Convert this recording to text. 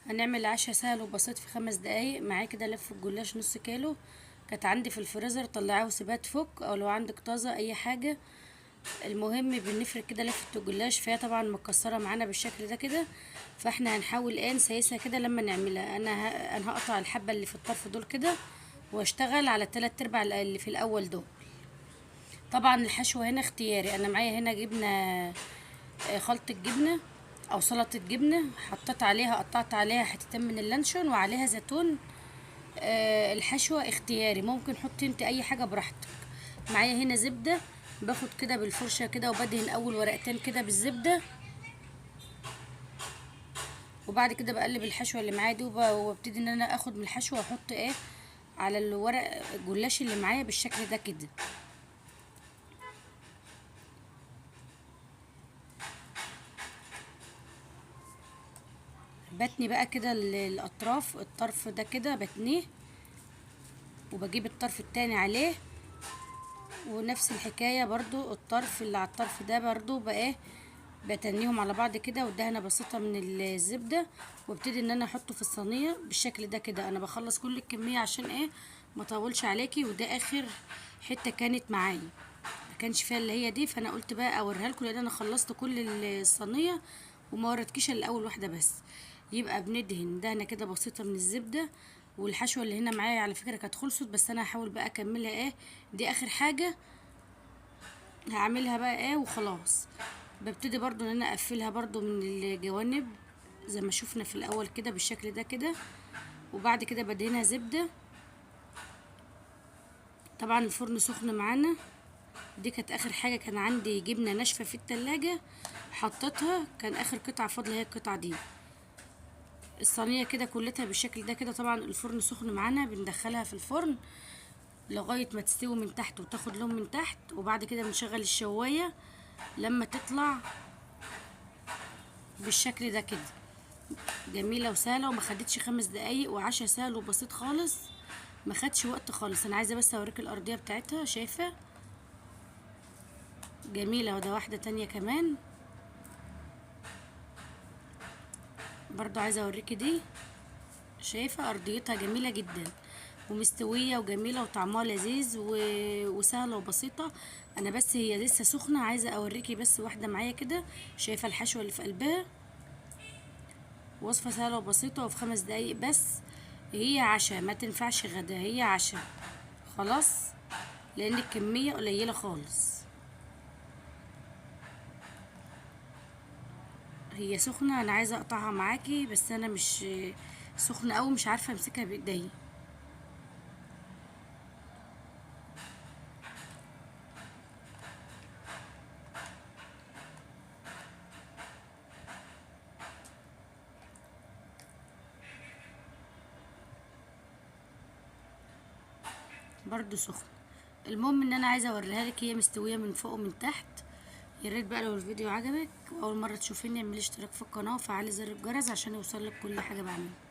هنعمل عشاء سهل وبسيط في 5 دقايق. معايا كده لف الجلاش نص كيلو، كانت عندي في الفريزر طلعيها وسيبها تفك، او لو عندك طازه اي حاجه. المهم بنفرد كده لفه الجلاش، فهي طبعا متكسره معانا بالشكل ده كده، فاحنا هنحاول نسيسها كده لما نعملها. انا هقطع الحبه اللي في الطرف دول كده، واشتغل على ال3/4 اللي في الاول دول. طبعا الحشو هنا اختياري. انا معايا هنا جبنه، خلطة جبنة او سلطة جبنة، حطيت عليها قطعت عليها حتتين من اللانشون وعليها زيتون. الحشوة اختياري، ممكن حطي انت اي حاجة براحتك. معايا هنا زبدة، باخد كده بالفرشة كده وبدهن اول ورقتين كده بالزبدة، وبعد كده بقلب الحشوة اللي معايا دي وابتدي ان انا اخد من الحشوة واحط على الورق الجلاش اللي معايا بالشكل ده كده. بتني بقى كده الاطراف، الطرف ده كده بتنيه، وبجيب الطرف التاني عليه، ونفس الحكاية برضو الطرف اللي على الطرف ده برضو بقى بتنيهم على بعض كده، ودهنة بسيطة من الزبدة، وابتدي ان انا احطه في الصينية بالشكل ده كده. انا بخلص كل الكمية عشان ما اطولش عليكي. وده اخر حتة كانت معايا، ما كانش فيها اللي هي دي، فانا قلت بقى اوريها لكم، لان انا خلصت كل الصينية وما وريتكيش الا اول واحدة بس. يبقى بندهن دهنة كده بسيطة من الزبدة. والحشوة اللي هنا معايا على فكرة كانت خلصت، بس انا هحاول بقى اكملها. دي اخر حاجة هعملها بقى وخلاص. ببتدي برضو ان انا اقفلها برضو من الجوانب زي ما شفنا في الاول كده بالشكل ده كده، وبعد كده بدهنها زبدة. طبعا الفرن سخن معانا. دي كانت اخر حاجة، كان عندي جبنة ناشفة في التلاجة حطيتها، كان اخر قطعة فاضلة هي القطعة دي. الصينية كده كلتها بالشكل ده كده. طبعا الفرن سخن معانا، بندخلها في الفرن لغاية ما تستوي من تحت وتاخد لون من تحت، وبعد كده بنشغل الشواية لما تطلع بالشكل ده كده. جميلة وسهلة وما خدتش 5 دقايق، وعشا سهل وبسيط خالص، ما خدش وقت خالص. انا عايزة بس اوريك الارضية بتاعتها، شايفة جميلة. وده واحدة تانية كمان برضو عايزة اوريكي دي، شايفة ارضيتها جميلة جدا ومستوية وجميلة وطعمها لذيذ وسهلة وبسيطة. انا بس هي لسه سخنة، عايزة اوريكي بس واحدة معايا كده. شايفة الحشوة اللي في قلبها؟ وصفة سهلة وبسيطة وفي 5 دقايق بس. هي عشاء، ما تنفعش غدا، هي عشاء خلاص، لان الكمية قليلة خالص. هي سخنة، انا عايزة اقطعها معاكي بس انا مش سخنة اوي، مش عارفة امسكها بايديا. برضو سخنة. المهم ان انا عايزة اوريها لك هي مستوية من فوق ومن تحت. يا ريت بقى لو الفيديو عجبك واول مرة تشوفيني اعملي اشتراك في القناة وفعلي زر الجرس عشان يوصلك كل حاجة بعملها.